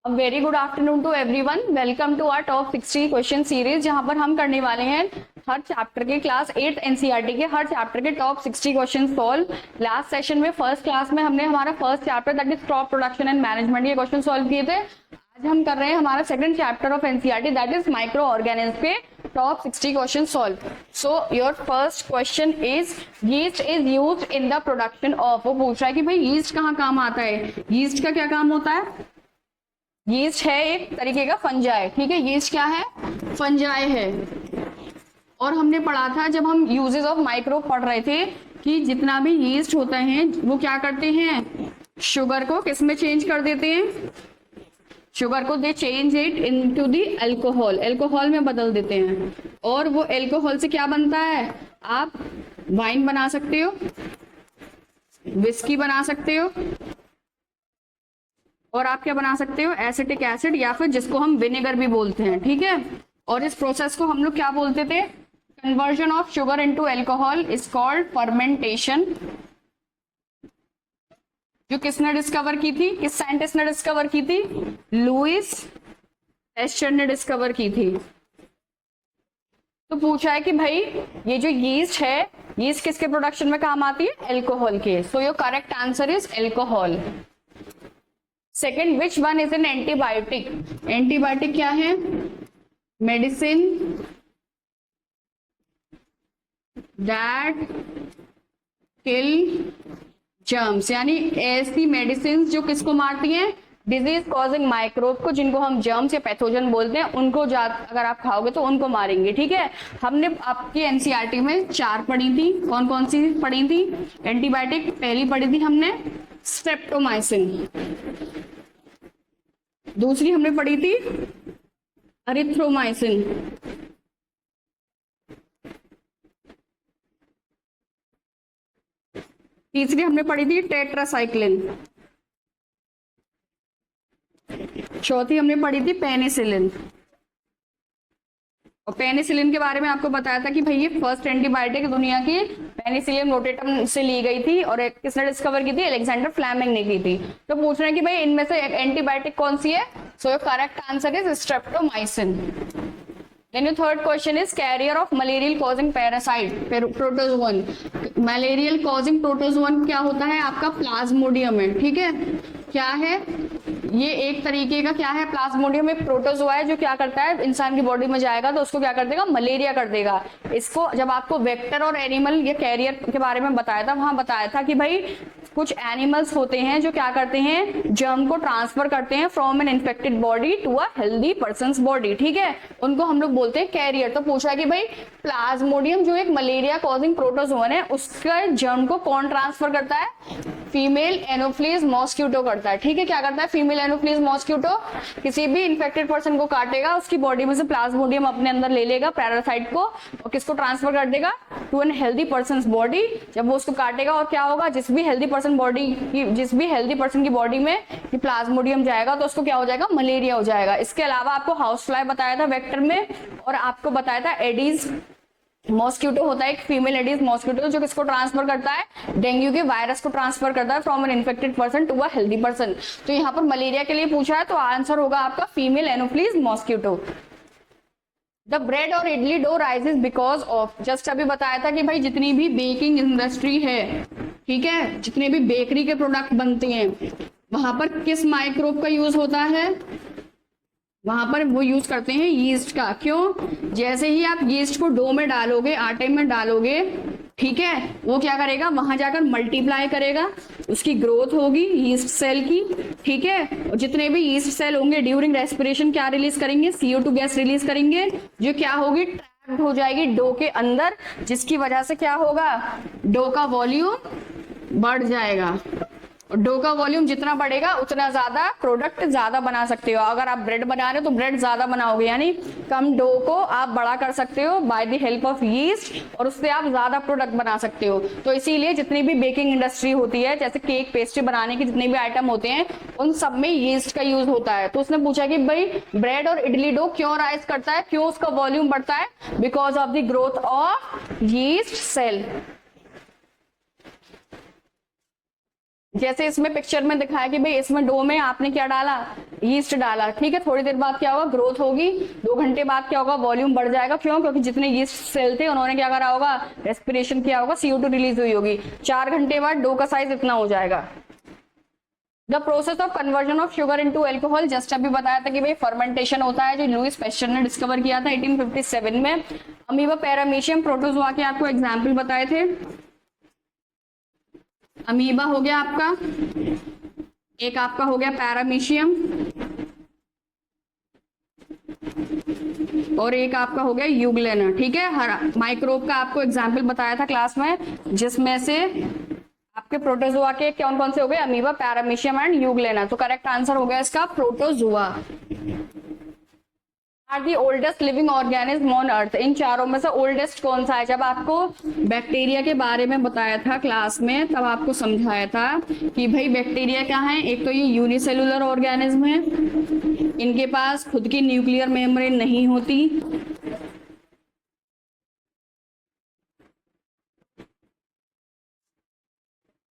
Very good afternoon to everyone. Welcome to our top 60 question series, जहां पर हम करने वाले हैं हर चैप्टर के क्लास 8 एनसीईआरटी के हर चैप्टर के top 60 question solve. Last session में फर्स्ट क्लास में हमने हमारा first chapter that is crop production and management के क्वेश्चन सॉल्व किए थे। आज हम कर रहे हैं हमारा second chapter of NCERT that is micro organism के top 60 question solve. So your first question is yeast is used in the production of. वो पूछ रहा है कि भाई यीस्ट कहाँ काम आता है, यीस्ट का क्या काम होता है। यीस्ट है एक तरीके का फंजाई, ठीक है। यीस्ट क्या है, फंजाई है। और हमने पढ़ा था जब हम यूजेस ऑफ माइक्रोब पढ़ रहे थे कि जितना भी यीस्ट होता है वो क्या करते हैं, शुगर को किस में चेंज कर देते हैं, शुगर को दे change it into the alcohol, alcohol में बदल देते हैं। और वो अल्कोहल से क्या बनता है, आप वाइन बना सकते हो, विस्की बना सकते हो, और आप क्या बना सकते हो, एसिटिक एसिड, या फिर जिसको हम विनेगर भी बोलते हैं, ठीक है। और इस प्रोसेस को हम लोग क्या बोलते थे, conversion of sugar into alcohol is called fermentation. जो किसने डिस्कवर की थी, किस साइंटिस्ट ने डिस्कवर की थी, लुइस पास्चर ने डिस्कवर की थी। तो पूछा है कि भाई ये जो यीस्ट है, यीस्ट किसके प्रोडक्शन में काम आती है, अल्कोहल के। सो your correct answer is alcohol. Second, which one is an antibiotic. Antibiotic क्या है, मेडिसिन दैट किल जर्म्स, यानी ऐसी मेडिसिन जो किसको मारती हैं, डिजीज कॉजिंग माइक्रोब को, जिनको हम जर्म्स या पैथोजन बोलते हैं, उनको अगर आप खाओगे तो उनको मारेंगे, ठीक है। हमने आपकी एनसीईआरटी में 4 पढ़ी थी, कौन कौन सी पढ़ी थी एंटीबायोटिक। पहली पढ़ी थी हमने स्ट्रेप्टोमाइसिन, दूसरी हमने पढ़ी थी एरिथ्रोमाइसिन, तीसरी हमने पढ़ी थी टेट्रासाइक्लिन, चौथी हमने पढ़ी थी पेनिसिलिन। और पेनिसिलिन के बारे में आपको बताया था कि भाई ये फर्स्ट एंटीबायोटिक दुनिया की पेनिसिलियम नोटेटम से ली गई थी, और किसने डिस्कवर की थी, अलेक्जेंडर फ्लेमिंग ने की थी। तो पूछ रहे हैं कि भाई इनमें से एंटीबायोटिक कौन सी है। सो your correct answer is streptomycin. Then your third question is carrier of malarial causing parasite protozoan। malarial causing protozoan क्या होता है, आपका प्लाज्मोडियम है, ठीक है। क्या है ये, एक तरीके का क्या है, प्लाज्मोडियम एक प्रोटोजोआ है जो क्या करता है, इंसान की बॉडी में जाएगा तो उसको क्या कर देगा, मलेरिया कर देगा। इसको जब आपको वेक्टर और एनिमल ये कैरियर के बारे में बताया था, वहां बताया था कि भाई कुछ एनिमल्स होते हैं जो क्या करते हैं, जर्म को ट्रांसफर करते हैं from an infected body to a healthy person's body, ठीक है। उनको हम लोग बोलते हैं कैरियर। तो पूछा कि भाई प्लाज्मोडियम जो एक मलेरिया कॉजिंग प्रोटोजोन है, उसका जर्म को कौन ट्रांसफर करता है, फीमेल एनोफ्लीज मॉस्क्यूटो करता है, ठीक है। क्या करता है, फीमेल एनोफ्लीज मॉस्क्यूटो किसी भी इन्फेक्टेड पर्सन को काटेगा, उसकी बॉडी में से प्लाज्मोडियम अपने अंदर ले लेगा, पैरासाइट को, और किसको ट्रांसफर कर देगा, to an healthy person body. जब वो उसको काटेगा और क्या होगा, जिस भी हेल्दी पर्सन की बॉडी में ये प्लाज्मोडियम जाएगा तो उसको क्या हो जाएगा, मलेरिया हो जाएगा। इसके अलावा आपको हाउस फ्लाई बताया था वेक्टर में, और आपको बताया था एडीज मॉस्क्यूटो होता है एक फीमेल एडीज मॉस्क्यूटो जो किसको ट्रांसफर करता है, डेंगू के वायरस को ट्रांसफर करता है from an infected person to a healthy person. तो यहाँ पर मलेरिया के लिए पूछा है तो आंसर होगा आपका female anopheles mosquito. The bread और idli dough rises because of, just अभी बताया था कि भाई जितनी भी बेकिंग इंडस्ट्री है, ठीक है, जितने भी बेकरी के प्रोडक्ट बनते हैं, वहां पर किस माइक्रोब का यूज होता है, वहां पर वो यूज करते हैं यीस्ट का। क्यों, जैसे ही आप यीस्ट को डो में डालोगे, आटे में डालोगे, ठीक है, वो क्या करेगा, वहां जाकर मल्टीप्लाई करेगा, उसकी ग्रोथ होगी यीस्ट सेल की, ठीक है। और जितने भी यीस्ट सेल होंगे ड्यूरिंग रेस्पिरेशन क्या रिलीज करेंगे, CO2 गैस रिलीज करेंगे, जो क्या होगी, ट्रैप्ड हो जाएगी डो के अंदर, जिसकी वजह से क्या होगा, डो का वॉल्यूम बढ़ जाएगा। डो का वॉल्यूम जितना बढ़ेगा उतना ज्यादा प्रोडक्ट ज्यादा बना सकते हो। अगर आप ब्रेड बना रहे हो तो ब्रेड ज्यादा बनाओगे, यानी कम डो को आप बड़ा कर सकते हो by the help of yeast, और उससे आप ज्यादा प्रोडक्ट बना सकते हो। तो इसीलिए जितनी भी बेकिंग इंडस्ट्री होती है, जैसे केक पेस्ट्री बनाने के जितने भी आइटम होते हैं, उन सब में यीस्ट का यूज होता है। तो उसने पूछा कि भाई ब्रेड और इडली डो क्यों राइज करता है, क्यों उसका वॉल्यूम बढ़ता है, because of the growth of yeast cell. जैसे इसमें पिक्चर में दिखाया कि भाई इसमें डो में आपने क्या डाला, यीस्ट डाला, ठीक है। थोड़ी देर बाद क्या होगा, ग्रोथ होगी। 2 घंटे बाद क्या होगा, वॉल्यूम बढ़ जाएगा। क्यों? क्योंकि जितने यीस्ट सेल थे उन्होंने क्या करा होगा, रेस्पिरेशन किया होगा, CO2 रिलीज हुई होगी। 4 घंटे बाद डो का साइज इतना हो जाएगा। The process of conversion of sugar into alcohol, just अभी बताया था कि भाई फर्मेंटेशन होता है, जो लुईस पैस्चर ने डिस्कवर किया था 1857 में। अमीबा, पैरामीशियम, प्रोटोजोआ के आपको एग्जाम्पल बताए थे। अमीबा हो गया आपका, एक आपका हो गया पैरामीशियम, और एक आपका हो गया यूग्लेना, ठीक है। हर माइक्रोब का आपको एग्जाम्पल बताया था क्लास में, जिसमें से आपके प्रोटोजोआ के कौन कौन से हो गए, अमीबा, पैरामीशियम एंड यूग्लेना। तो करेक्ट आंसर हो गया इसका protozoa. Are the oldest living organism on earth, इन चारों में से ओल्डेस्ट कौन सा है? जब आपको बैक्टीरिया के बारे में बताया था क्लास में, तब आपको समझाया था कि भाई बैक्टीरिया क्या है। एक तो ये यूनिसेलुलर ऑर्गेनिज्म है, इनके पास खुद की न्यूक्लियर मेम्ब्रेन नहीं होती,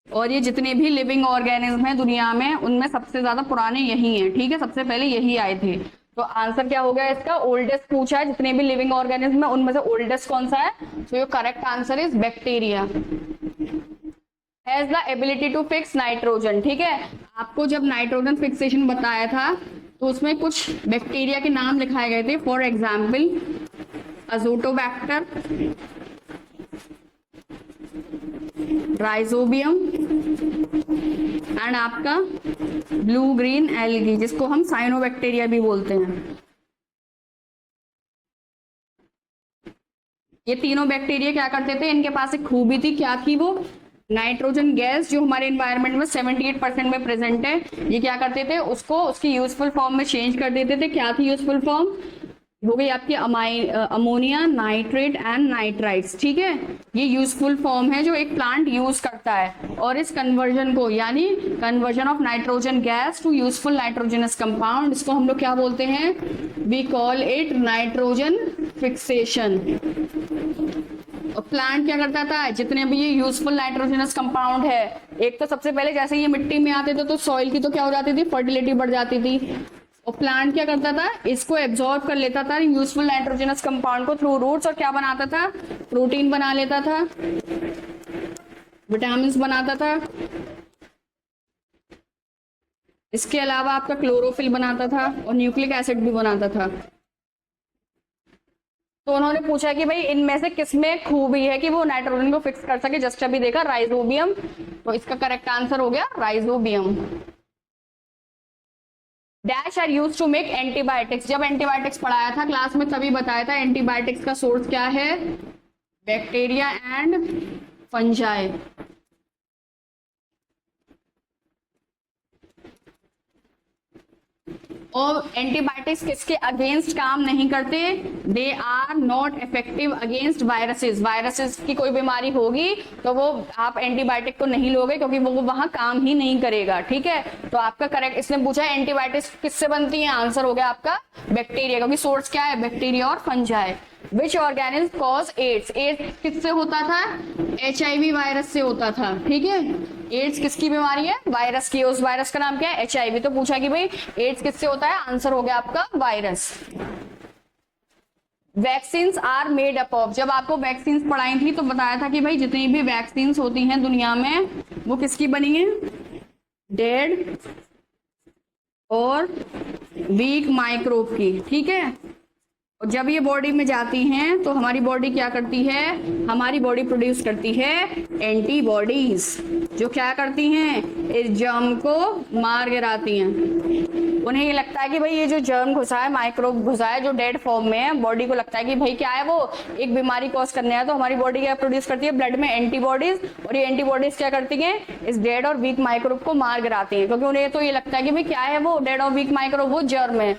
और ये जितने भी लिविंग ऑर्गेनिज्म हैं दुनिया में, उनमें सबसे ज्यादा पुराने यही हैं, ठीक है। सबसे पहले यही आए थे। तो आंसर क्या हो गया इसका, ओल्डेस्ट पूछा है, जितने भी लिविंग ऑर्गेनिज्म है उनमें से ओल्डेस्ट कौन सा है? तो your correct answer is bacteria. Has the ability to fix nitrogen, ठीक है। आपको जब नाइट्रोजन फिक्सेशन बताया था तो उसमें कुछ बैक्टीरिया के नाम लिखाए गए थे। For example Azotobacter, rhizobium and आपका ब्लू ग्रीन एल्गी, जिसको हम साइनोबैक्टीरिया भी बोलते हैं। ये तीनों बैक्टीरिया क्या करते थे, इनके पास एक खूबी थी, क्या थी वो? नाइट्रोजन गैस जो हमारे एनवायरनमेंट में 78% में प्रेजेंट है, ये क्या करते थे, उसको उसकी यूजफुल फॉर्म में चेंज कर देते थे। क्या थी यूजफुल फॉर्म? हो गई आपकी अमोनिया, नाइट्रेट एंड नाइट्राइट्स, ठीक है। ये यूजफुल फॉर्म है जो एक प्लांट यूज करता है, और इस कन्वर्जन को, यानी conversion of nitrogen gas to useful nitrogenous compound, इसको हम लोग क्या बोलते हैं? We call it nitrogen fixation. और प्लांट क्या करता था, जितने भी ये यूजफुल नाइट्रोजनस कंपाउंड है, एक तो सबसे पहले जैसे ये मिट्टी में आते थे तो सॉइल की तो क्या हो जाती थी, फर्टिलिटी बढ़ जाती थी। और प्लांट क्या करता था, इसको एब्जॉर्ब कर लेता था यूजफुल नाइट्रोजनस कंपाउंड को थ्रू रूट्स, और क्या बनाता था? प्रोटीन बना लेता था, विटामिन्स बनाता था, इसके अलावा आपका क्लोरोफिल बनाता था, और न्यूक्लिक एसिड भी बनाता था। तो उन्होंने पूछा कि भाई इनमें से किसमें खूबी है कि वो नाइट्रोजन को फिक्स कर सके। जस्ट अभी देखा राइजोबियम, तो इसका करेक्ट आंसर हो गया rhizobium. Dash are use to make antibiotics, जब एंटीबायोटिक्स पढ़ाया था क्लास में तभी बताया था एंटीबायोटिक्स का सोर्स क्या है, बैक्टीरिया एंड फंजाई। और एंटीबायोटिक्स किसके अगेंस्ट काम नहीं करते? They are not effective against viruses. Viruses की कोई बीमारी होगी तो वो आप एंटीबायोटिक को नहीं लोगे, क्योंकि वो वहां काम ही नहीं करेगा, ठीक है। तो आपका करेक्ट, इसने पूछा है एंटीबायोटिक्स किससे बनती है, आंसर हो गया आपका बैक्टीरिया, क्योंकि सोर्स क्या है, बैक्टीरिया और fungi. Which organism cause AIDS, AIDS किससे होता था? HIV वायरस से होता था, ठीक है। एड्स किसकी बीमारी है? वायरस की। उस वायरस का नाम क्या है? HIV। तो पूछा कि भाई एड्स किससे होता है, आंसर हो गया आपका virus. Vaccines are made up of, जब आपको वैक्सीन्स पढ़ाई थी तो बताया था कि भाई जितनी भी वैक्सीन्स होती हैं दुनिया में वो किसकी बनी है? डेड और वीक माइक्रोब की, ठीक है। और जब ये बॉडी में जाती हैं तो हमारी बॉडी क्या करती है, हमारी बॉडी प्रोड्यूस करती है एंटीबॉडीज, जो क्या करती हैं, इस जर्म को मार गिराती हैं। उन्हें ये लगता है कि भाई ये जो जर्म घुसा है, माइक्रोब घुसा है जो डेड फॉर्म में है, बॉडी को लगता है कि भाई क्या है, वो एक बीमारी कॉज करने आया। तो हमारी बॉडी क्या प्रोड्यूस करती है, ब्लड में एंटीबॉडीज, और ये एंटीबॉडीज क्या करती हैं, इस डेड और वीक माइक्रोब को मार गिराती हैं, क्योंकि उन्हें तो ये लगता है कि भाई क्या है, वो डेड और वीक माइक्रोब, वो जर्म है।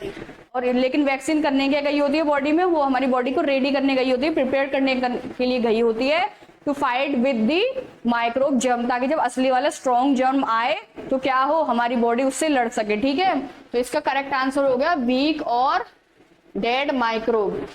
और लेकिन वैक्सीन करने क्या गई होती है बॉडी में, वो हमारी बॉडी को रेडी करने गई होती है, प्रिपेयर करने के लिए गई होती है to fight with the microbe germ, ताकि जब असली वाला स्ट्रॉन्ग जर्म आए तो क्या हो, हमारी बॉडी उससे लड़ सके, ठीक है। तो इसका करेक्ट आंसर हो गया वीक और dead microbe.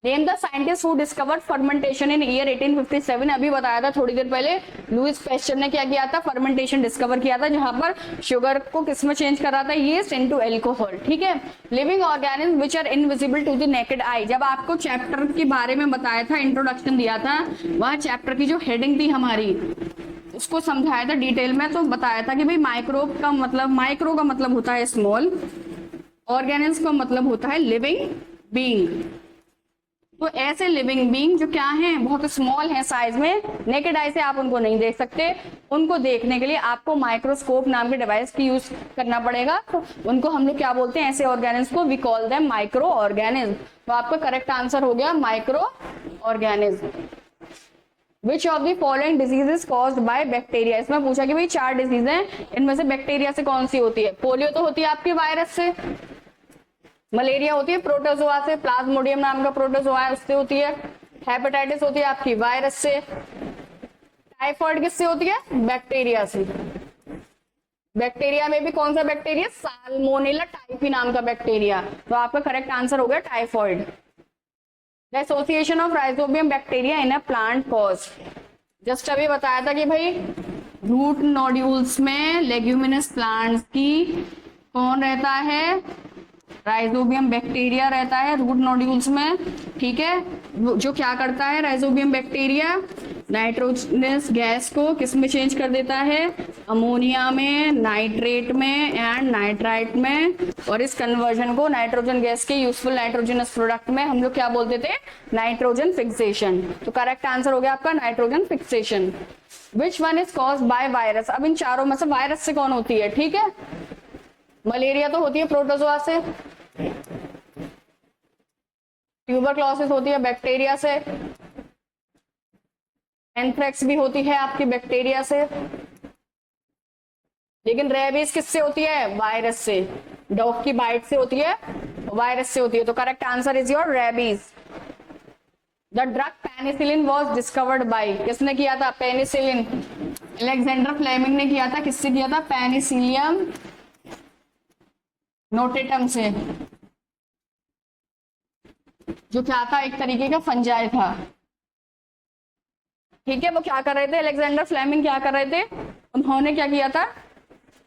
Name the scientist who discovered fermentation in year 1857। अभी बताया था थोड़ी देर पहले, लुईस पैस्चर ने क्या किया था, फर्मेंटेशन डिस्कवर किया था, जहां पर शुगर को किसमें चेंज करा था, यीस्ट इनटू अल्कोहल। ठीक है। Living organism which are invisible to the naked eye. जब आपको चैप्टर के बारे में बताया था, इंट्रोडक्शन दिया था, वहां चैप्टर की जो हेडिंग थी हमारी, उसको समझाया था डिटेल में। तो बताया था कि भाई माइक्रोब का मतलब, माइक्रो का मतलब होता है स्मॉल, ऑर्गेनिज्म का मतलब होता है लिविंग बीइंग। तो ऐसे लिविंग बीइंग जो क्या हैं, बहुत स्मॉल हैं साइज में, नेकेड आई से आप उनको नहीं देख सकते, उनको देखने के लिए आपको माइक्रोस्कोप नाम के डिवाइस की यूज करना पड़ेगा। तो उनको हम लोग क्या बोलते हैं, ऐसे ऑर्गेनिज्म को we call them micro organism. तो आपका करेक्ट आंसर हो गया micro organism. Which of the following disease is caused by bacteria. इसमें पूछा कि भाई 4 डिजीज हैं, इनमें से बैक्टीरिया से कौन सी होती है। पोलियो तो होती है आपकी वायरस से, मलेरिया होती है प्रोटोजोआ से, प्लाज्मोडियम नाम का प्रोटोजोआ है उससे होती है, हेपेटाइटिस होती है आपकी वायरस से, टाइफॉइड किससे होती है, बैक्टीरिया से। बैक्टीरिया में भी कौन सा बैक्टीरिया, साल्मोनेला टाइफी नाम का बैक्टीरिया। तो आपका करेक्ट आंसर हो गया typhoid. The association of rhizobium bacteria in a plant cause. Just अभी बताया था कि भाई रूट नोड्यूल्स में लेग्यूमिनस प्लांट्स की कौन रहता है, राइजोबियम बैक्टीरिया रहता है रूट नोड्यूल्स में। ठीक है। जो क्या करता है राइजोबियम बैक्टीरिया, नाइट्रोजनस गैस को किस में चेंज कर देता है, अमोनिया में, नाइट्रेट में एंड नाइट्राइट में। और इस कन्वर्जन को नाइट्रोजन गैस के यूजफुल नाइट्रोजनस प्रोडक्ट में हम लोग क्या बोलते थे, नाइट्रोजन फिक्सेशन। तो करेक्ट आंसर हो गया आपका nitrogen fixation. Which one is caused by virus. अब इन चारों में से वायरस से कौन होती है, ठीक है। मलेरिया तो होती है प्रोटोजोआ से, ट्यूबरक्लोसिस होती है बैक्टीरिया से, एंथ्रेक्स भी होती है आपकी बैक्टीरिया से, लेकिन रेबीज किससे होती है, वायरस से। डॉग की बाइट से होती है, वायरस से होती है। तो correct answer is your rabies. The drug penicillin was discovered by, किसने किया था, पेनिसिलिन अलेक्जेंडर फ्लेमिंग ने किया था। किससे किया था, पेनिसिलियम नोटेटम से, जो क्या था, एक तरीके का फंजाई था। ठीक है। वो क्या कर रहे थे, अलेक्जेंडर फ्लेमिंग क्या कर रहे थे, उन्होंने क्या किया था,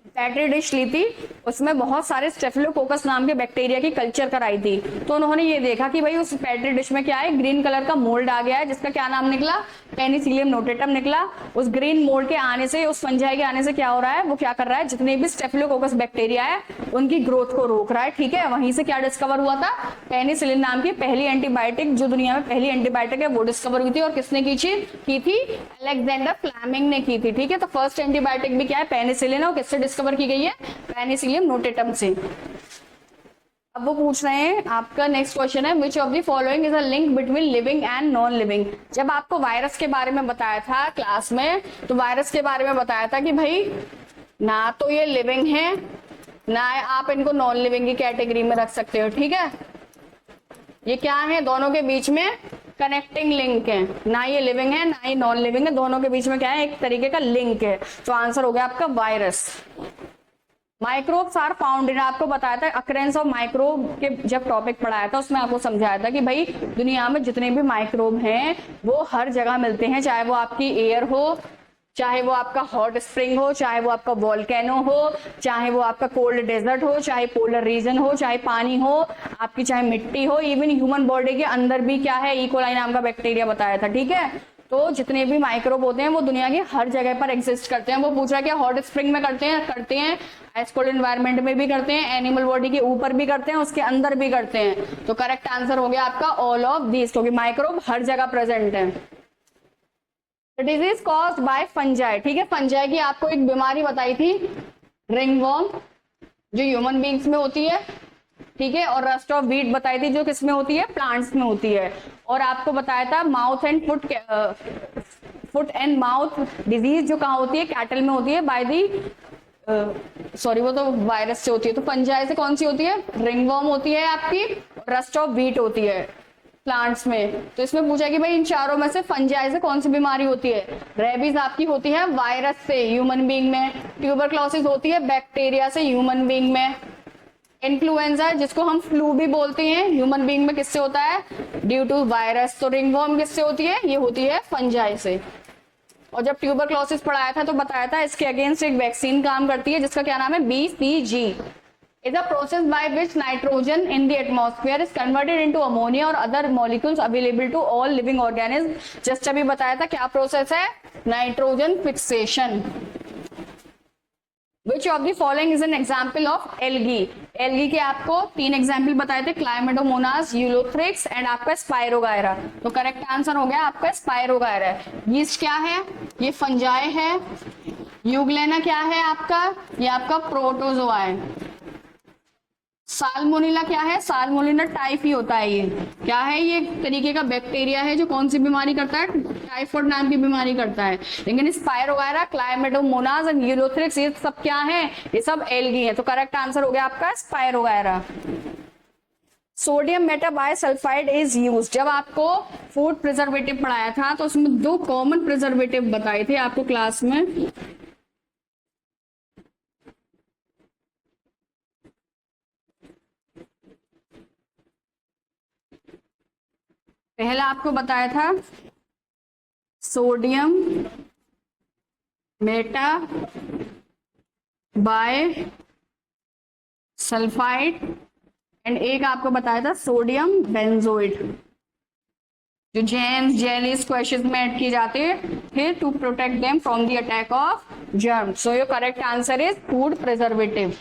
पेट्री डिश ली थी, उसमें बहुत सारे स्टेफिलोकोकस नाम के बैक्टीरिया की कल्चर कराई थी। तो उन्होंने ये देखा कि भाई उस पेट्री डिश में क्या है, ग्रीन कलर का मोल्ड आ गया है, जिसका क्या नाम निकला, पेनिसिलियम नोटेटम निकला। उस ग्रीन मोल्ड के आने से, उस फंजाई के आने से क्या हो रहा है, वो क्या कर रहा है, जितने भी स्टेफिलोकोकस बैक्टीरिया है उनकी ग्रोथ को रोक रहा है। ठीक है। वहीं से क्या डिस्कवर हुआ था, पेनिसिलिन नाम की पहली एंटीबायोटिक, जो दुनिया में पहली एंटीबायोटिक है, वो डिस्कवर हुई थी। और किसने की थी, अलेक्जेंडर फ्लेमिंग ने की थी। ठीक है। तो फर्स्ट एंटीबायोटिक भी क्या है, पेनिसिलिन, और किससे डिस्कवर की गई है, पेनिसिलियम नोटेटम से। अब वो पूछ रहे हैं, आपका नेक्स्ट क्वेश्चन है, विच of the following is a link between living and non living. जब आपको वायरस के बारे में बताया था क्लास में, तो वायरस के बारे में बताया था कि भाई ना तो ये लिविंग है, ना आप इनको नॉन लिविंग की कैटेगरी में रख सकते हो। ठीक है। ये क्या है, दोनों के बीच में कनेक्टिंग लिंक है, ना ये लिविंग है ना ये नॉन लिविंग है, दोनों के बीच में क्या है, एक तरीके का लिंक है। तो आंसर हो गया आपका virus. Microbes are found in, आपको बताया था अकरेंस ऑफ माइक्रोब के जब टॉपिक पढ़ाया था, उसमें आपको समझाया था कि भाई दुनिया में जितने भी माइक्रोब हैं वो हर जगह मिलते हैं, चाहे वो आपकी एयर हो, चाहे वो आपका हॉट स्प्रिंग हो, चाहे वो आपका वॉल्केनो हो, चाहे वो आपका कोल्ड डेजर्ट हो, चाहे पोलर रीजन हो, चाहे पानी हो आपकी, चाहे मिट्टी हो, इवन ह्यूमन बॉडी के अंदर भी क्या है, इकोलाई नाम का बैक्टीरिया बताया था। ठीक है। तो जितने भी माइक्रोब होते हैं वो दुनिया की हर जगह पर एग्जिस्ट करते हैं। वो पूछ रहा है कि हॉट स्प्रिंग में करते हैं आइस कोल्ड एनवायरनमेंट में भी करते हैं, एनिमल बॉडी के ऊपर भी करते हैं, उसके अंदर भी करते हैं। तो करेक्ट आंसर हो गया आपका ऑल ऑफ दीज, क्योंकि माइक्रोब हर जगह प्रेजेंट है। Disease caused by fungi. ठीक है। फंजाई की आपको एक बीमारी बताई थी, रिंगवॉर्म, जो ह्यूमन बींग्स में होती है। ठीक है। और रस्ट ऑफ व्हीट बताई थी, जो किसमें होती है, प्लांट्स में होती है। और आपको बताया था mouth and foot and mouth disease, जो कहाँ होती है, कैटल में होती है, बाय दी सॉरी वो तो वायरस से होती है। तो फंजाई से कौन सी होती है, रिंगवॉर्म होती है आपकी, रस्ट ऑफ व्हीट होती है प्लांट्स में। तो इसमें पूछा कि भाई इन चारों में से फंजाई से कौन सी बीमारी होती है, रेबीज आपकी होती है वायरस से ह्यूमन बीइंग में, ट्यूबरक्लोसिस होती है बैक्टीरिया से ह्यूमन बीइंग में, इन्फ्लुएंजा जिसको हम फ्लू भी बोलते हैं, ह्यूमन बीइंग में किससे होता है? Due to virus. तो रिंगवॉर्म किससे होती है? ये होती है फंजाई से। और जब ट्यूबरक्लोसिस पढ़ाया था तो बताया था इसके अगेंस्ट एक वैक्सीन काम करती है जिसका क्या नाम है? BCG। is a process by which nitrogen in the atmosphere is converted into ammonia or other molecules available to all living organisms। Just अभी बताया था क्या प्रोसेस है? Nitrogen fixation. Which of the following is an example of algae? Algae के आपको 3 example बताए थे, क्लाइमेडोमोनास, Ulothrix and आपका स्पाइरोगायरा। तो करेक्ट आंसर हो गया आपका स्पाइरोगायरा। यीस्ट क्या है? ये फंजाई है। यूग्लेना क्या है आपका? ये आपका प्रोटोजोआ है। साल्मोनेला क्या है? साल्मोनेला टाइफी होता है। ये क्या है? ये एक तरीके का बैक्टीरिया है जो कौन सी बीमारी करता है? टाइफाइड नाम की बीमारी करता है। लेकिन स्पाइरोगायरा, क्लाइमेडोमोनास एंड यूलोथ्रिक्स ये सब क्या है? ये सब एल्गी है। तो करेक्ट आंसर हो गया आपका spirogyra. Sodium metabisulphite is use. जब आपको फूड प्रिजर्वेटिव पढ़ाया था तो उसमें 2 कॉमन प्रिजर्वेटिव बताए थे आपको क्लास में। पहला आपको बताया था sodium meta bi sulphide and एक आपको बताया था सोडियम बेंजोइड, जो जैम्स जेलीज क्वेश्चन में ऐड किए जाते थे to protect them from the attack of germ. So your correct answer is food preservative.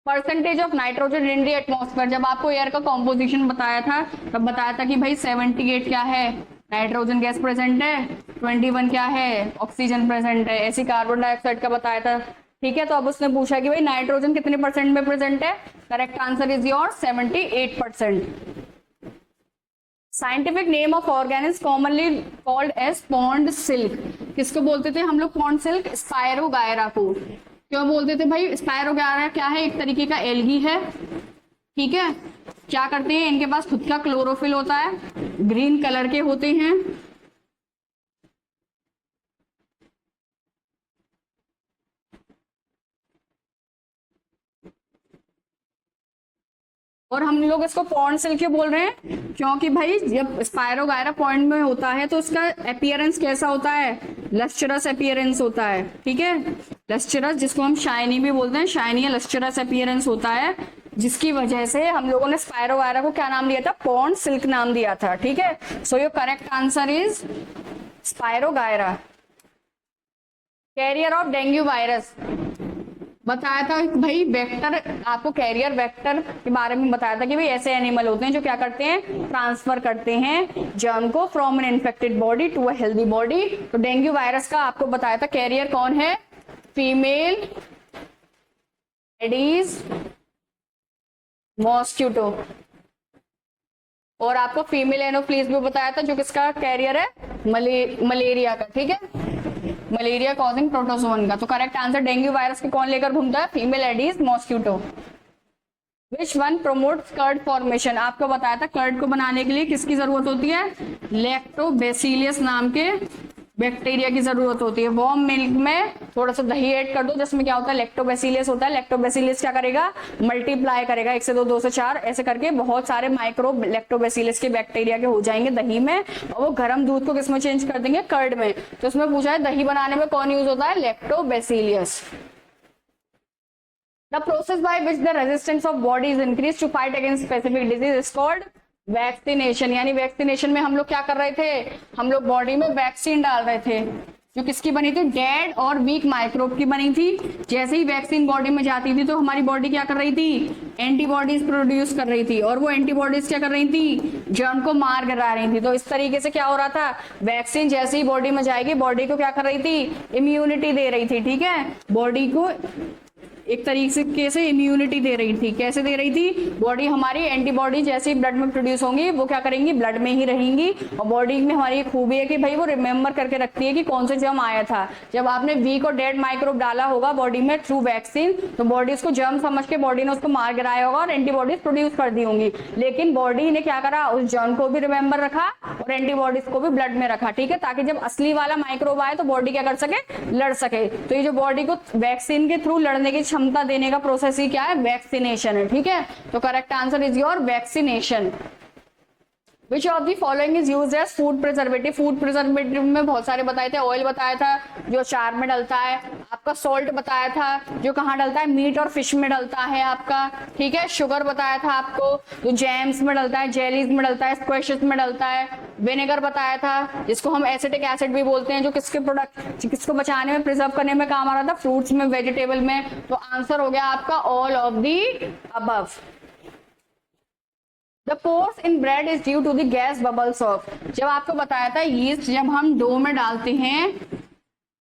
Percentage of nitrogen in the atmosphere. जब आपको एयर का कॉम्पोजिशन बताया था तब बताया था कि भाई 78 क्या है? नाइट्रोजन गैस प्रेजेंट है, 21 क्या है? ऑक्सीजन प्रेजेंट है। ऐसी कार्बन डाइऑक्साइड का बताया था। ठीक है, तो अब उसने पूछा कि भाई नाइट्रोजन कितने परसेंट में प्रेजेंट है? Correct answer is your 78%। Scientific name of organ is commonly called as pond silk. किसको बोलते थे हम लोग पॉन्ड सिल्क? स्पाइरोगायरा को। क्यों बोलते थे भाई? स्पाइरोगायरा क्या है? एक तरीके का एल्गी है। ठीक है, क्या करते हैं? इनके पास खुद का क्लोरोफिल होता है, ग्रीन कलर के होते हैं। और हम लोग इसको पॉन्ड सिल्क क्यों बोल रहे हैं? क्योंकि भाई जब स्पाइरोगायरा पॉन्ड में होता है तो उसका अपीयरेंस कैसा होता है? लस्ट्रस अपीयरेंस होता है। ठीक है, लस्ट्रस जिसको हम शाइनी भी बोलते हैं, शाइनी या लस्ट्रस अपीयरेंस होता है, जिसकी वजह से हम लोगों ने स्पाइरोगायरा को क्या नाम दिया था? पॉन्ड सिल्क नाम दिया था। ठीक है, सो your correct answer is spirogyra. Carrier of dengue virus बताया था भाई, वेक्टर आपको कैरियर वेक्टर के बारे में बताया था कि भाई ऐसे एनिमल होते हैं जो क्या करते हैं? ट्रांसफर करते हैं जर्म को from an infected body to a healthy body. तो डेंगू वायरस का आपको बताया था कैरियर कौन है? Female Aedes mosquito. और आपको फीमेल एनोफ्लीज भी बताया था जो किसका कैरियर है? मलेरिया का। ठीक है, मलेरिया कॉजिंग प्रोटोजोन का। तो करेक्ट आंसर डेंगू वायरस के कौन लेकर घूमता है? Female Aedes mosquito. Which one promotes curd formation? आपको बताया था कर्ड को बनाने के लिए किसकी जरूरत होती है? लैक्टोबैसिलियस नाम के बैक्टीरिया की जरूरत होती है। वार्म मिल्क में थोड़ा सा दही ऐड कर दो जिसमें क्या होता है? लैक्टोबैसिलियस होता है। लैक्टोबैसिलियस क्या करेगा? मल्टीप्लाई करेगा, 1 से 2, 2 से 4 ऐसे करके बहुत सारे माइक्रो लैक्टोबैसिलियस के बैक्टीरिया के हो जाएंगे दही में, और वो गर्म दूध को किसमें चेंज कर देंगे? कर्ड में। तो उसमें पूछा है दही बनाने में कौन यूज होता है? Lactobacillus. The process by which the resistance of body is increase to fight against specific disease is called vaccination. यानी वैक्सीनेशन में हम लोग क्या कर रहे थे? हम लोग बॉडी में वैक्सीन डाल रहे थे जो किसकी बनी थी? डेड और वीक माइक्रोब की बनी थी। जैसे ही वैक्सीन बॉडी में जाती थी तो हमारी बॉडी क्या कर रही थी? एंटीबॉडीज प्रोड्यूस कर रही थी, और वो एंटीबॉडीज क्या कर रही थी? जर्म को मार गिरा रही थी। तो इस तरीके से क्या हो रहा था? वैक्सीन जैसे ही बॉडी में जाएगी बॉडी को क्या कर रही थी? इम्यूनिटी दे रही थी। ठीक है, बॉडी को एक तरीके से इम्यूनिटी दे रही थी। कैसे दे रही थी? बॉडी हमारी एंटीबॉडी जैसे ही ब्लड में प्रोड्यूस होंगी वो क्या करेंगी? ब्लड में ही रहेंगी। और बॉडी में हमारी एक खूबी है कि भाई वो रिमेम्बर करके रखती है कि कौन से जर्म आया था। जब आपने वीक और डेड माइक्रोब डाला होगा बॉडी में थ्रू वैक्सीन, तो बॉडी उसको जर्म समझ के बॉडी ने उसको मार गिराया होगा और एंटीबॉडीज प्रोड्यूस कर दी होंगी। लेकिन बॉडी ने क्या करा? उस जर्म को भी रिमेम्बर रखा और एंटीबॉडीज को भी ब्लड में रखा। ठीक है, ताकि जब असली वाला माइक्रोब आए तो बॉडी क्या कर सके? लड़ सके। तो ये जो बॉडी को वैक्सीन के थ्रू लड़ने की क्षमता देने का प्रोसेस ही क्या है, वैक्सीनेशन है। ठीक है, तो correct answer is your vaccination. Which of the following is used as food preservative? Food preservative में बहुत सारे बताए थे, ऑयल बताया था जो अचार में डलता है, आपका सॉल्ट बताया था जो कहाँ डलता है, मीट और फिश में डलता है आपका। ठीक है, शुगर बताया था आपको जो जैम्स में डलता है, जेलीज में डलता है, स्क्वैशेस में डलता है। विनेगर बताया था जिसको हम एसिटिक एसिड भी बोलते हैं, जो किसके प्रोडक्ट किसको बचाने में, प्रिजर्व करने में काम आ रहा था, फ्रूट्स में, वेजिटेबल में। तो आंसर हो गया आपका all of the above. The pores in bread is due to the gas bubbles of, जब आपको बताया था यीस्ट जब हम डो में डालते हैं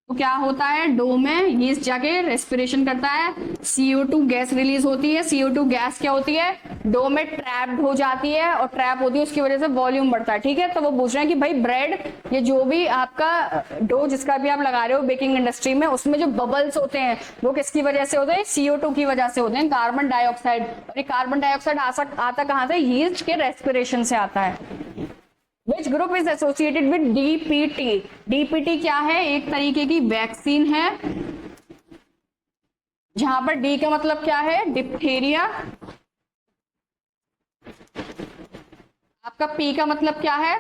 तो क्या होता है, डो में यीस्ट जाके रेस्पिरेशन करता है, CO2 गैस रिलीज होती है। CO2 गैस क्या होती है, डो में ट्रैप्ड हो जाती है और ट्रैप होती है, उसकी वजह से वॉल्यूम बढ़ता है। ठीक है, तो वो पूछ रहे हैं कि भाई ब्रेड, ये जो भी आपका डो जिसका भी आप लगा रहे हो बेकिंग इंडस्ट्री में, उसमें जो बबल्स होते हैं वो किसकी वजह से होते हैं, CO2 की वजह से होते हैं, कार्बन डाइऑक्साइड। और ये कार्बन डाइऑक्साइड आता कहाँ से, यीस्ट के रेस्पिरेशन से आता है। Which group is associated with DPT? DPT क्या है, एक तरीके की वैक्सीन है जहां पर D का मतलब क्या है, डिप्थीरिया, आपका P का मतलब क्या है,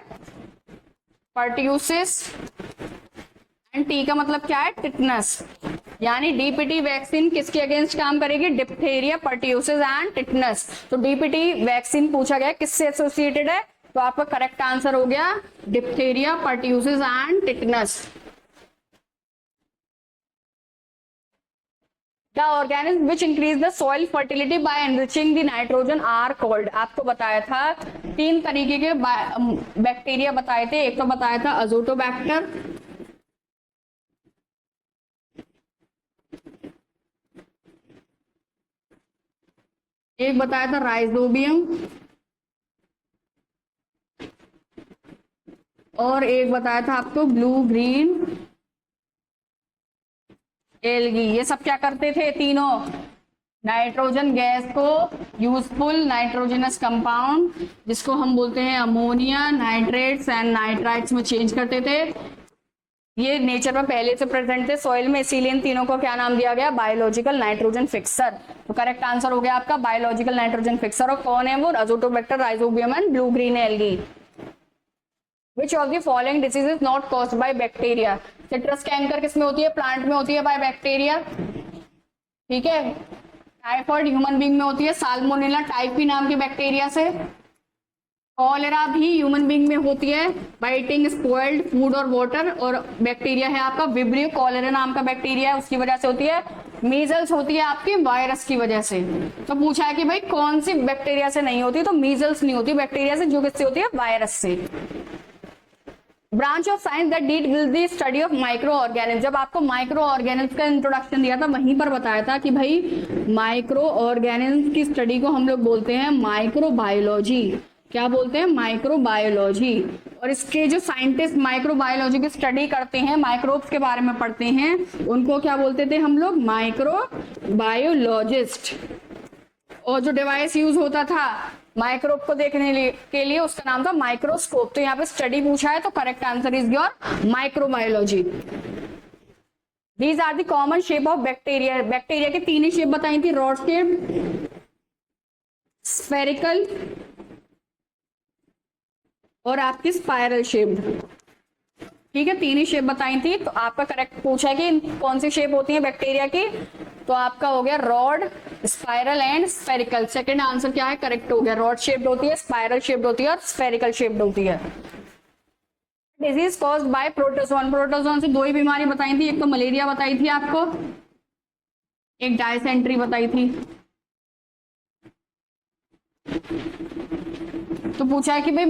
पर्ट्यूसिस, एंड T का मतलब क्या है, टिटनस। यानी डीपीटी वैक्सीन किसके अगेंस्ट काम करेगी, डिप्थीरिया, पर्ट्यूसिस एंड टिटनस। तो डीपीटी वैक्सीन पूछा गया किससे एसोसिएटेड है, तो आपका करेक्ट आंसर हो गया diphtheria, pertussis and tetanus. The organisms which increase the soil fertility by enriching the nitrogen are called, आपको बताया था 3 तरीके के बैक्टीरिया बताए थे। एक तो बताया था अजोटोबैक्टर, एक बताया था राइजोबियम, और एक बताया था आपको ब्लू ग्रीन एल्गी। ये सब क्या करते थे, तीनों नाइट्रोजन गैस को यूजफुल नाइट्रोजनस कंपाउंड जिसको हम बोलते हैं अमोनिया, नाइट्रेट्स एंड नाइट्राइट्स में चेंज करते थे। ये नेचर में पहले से प्रेजेंट थे सॉइल में, इसीलिए इन तीनों को क्या नाम दिया गया, बायोलॉजिकल नाइट्रोजन फिक्सर। तो करेक्ट आंसर हो गया आपका बायोलॉजिकल नाइट्रोजन फिक्सर। और कौन है वो, Azotobacter, rhizobium and blue green algae. Which of the following disease is not caused by bacteria? Citrus canker किसमें होती है, प्लांट में होती है, बाय बैक्टीरिया। ठीक है, टाइफॉइड ह्यूमन बीइंग में होती है साल्मोनेला टाइफी नाम के बैक्टीरिया से। कॉलेरा भी ह्यूमन बीइंग में होती है बाय ईटिंग स्पॉइल्ड फूड और वाटर, और बैक्टीरिया है आपका विब्रियो कॉलेरा नाम का बैक्टीरिया है, उसकी वजह से होती है। मीजल्स होती है आपकी वायरस की वजह से। तो पूछा है कि भाई कौन सी बैक्टीरिया से नहीं होती, तो मीजल्स नहीं होती बैक्टीरिया से, जो किससे होती है, वायरस से। Branch of science that deal with the study of micro organism, जब आपको माइक्रो ऑर्गेनिज्म का इंट्रोडक्शन दिया था वहीं पर बताया था कि भाई माइक्रो ऑर्गेनिज्म की स्टडी को हम लोग बोलते हैं माइक्रोबायोलॉजी। क्या बोलते हैं, माइक्रोबायोलॉजी। और इसके जो साइंटिस्ट माइक्रोबायोलॉजी की स्टडी करते हैं, माइक्रोब्स के बारे में पढ़ते हैं, उनको क्या बोलते थे हम लोग, माइक्रोबायोलॉजिस्ट। और जो डिवाइस यूज होता था माइक्रोब को देखने के लिए उसका नाम था माइक्रोस्कोप। तो यहाँ पे स्टडी पूछा है तो correct answer is your microbiology. These are the common shape of bacteria, bacteria की 3 ही शेप बताई थी, रॉड शेप, स्फेरिकल और आपकी स्पाइरल शेप। ठीक है, 3 ही शेप बताई थी। तो आपका करेक्ट पूछा है कि कौन सी शेप होती है बैक्टीरिया की, तो आपका हो गया rod, spiral and spherical. Second answer क्या है, करेक्ट हो गया, रॉड शेप्ड होती है, स्पाइरल शेप्ड होती है और स्फेरिकल शेप्ड होती है। Disease caused by protozoan, protozoan से 2 ही बीमारी बताई थी, एक तो मलेरिया बताई थी आपको, एक डायसेंट्री बताई थी। तो पूछा है कि भाई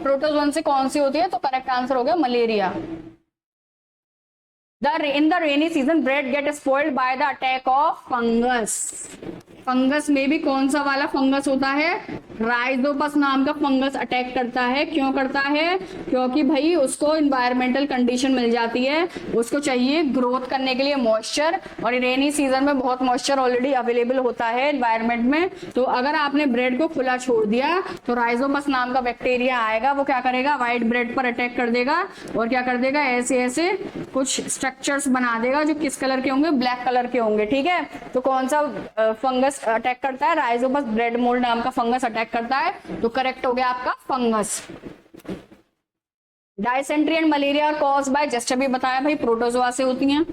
प्रोटोजोन से कौन सी होती है, तो करेक्ट आंसर हो गया malaria. In the rainy season, bread get spoiled by the attack of fungus. Fungus में भी कौन सा वाला फंगस होता है, राइजोपस नाम का फंगस अटैक करता है। क्यों करता है, क्योंकि भाई उसको इन्वायरमेंटल कंडीशन मिल जाती है, उसको चाहिए ग्रोथ करने के लिए मॉइस्चर, और रेनी सीजन में बहुत मॉइस्चर ऑलरेडी अवेलेबल होता है एनवायरमेंट में। तो अगर आपने ब्रेड को खुला छोड़ दिया तो राइजोपस नाम का बैक्टीरिया आएगा, वो क्या करेगा, व्हाइट ब्रेड पर अटैक कर देगा और क्या कर देगा, ऐसे ऐसे कुछ स्ट्रक्चर्स बना देगा जो किस कलर के होंगे, ब्लैक कलर के होंगे। ठीक है, तो कौन सा फंगस अटैक करता है, राइजोपस ब्रेड मोल्ड नाम का फंगस अटैक करता है। तो करेक्ट हो गया आपका fungus. Dysentery and malaria are caused by, just अभी बताया भाई, प्रोटोजोआ से होती हैं।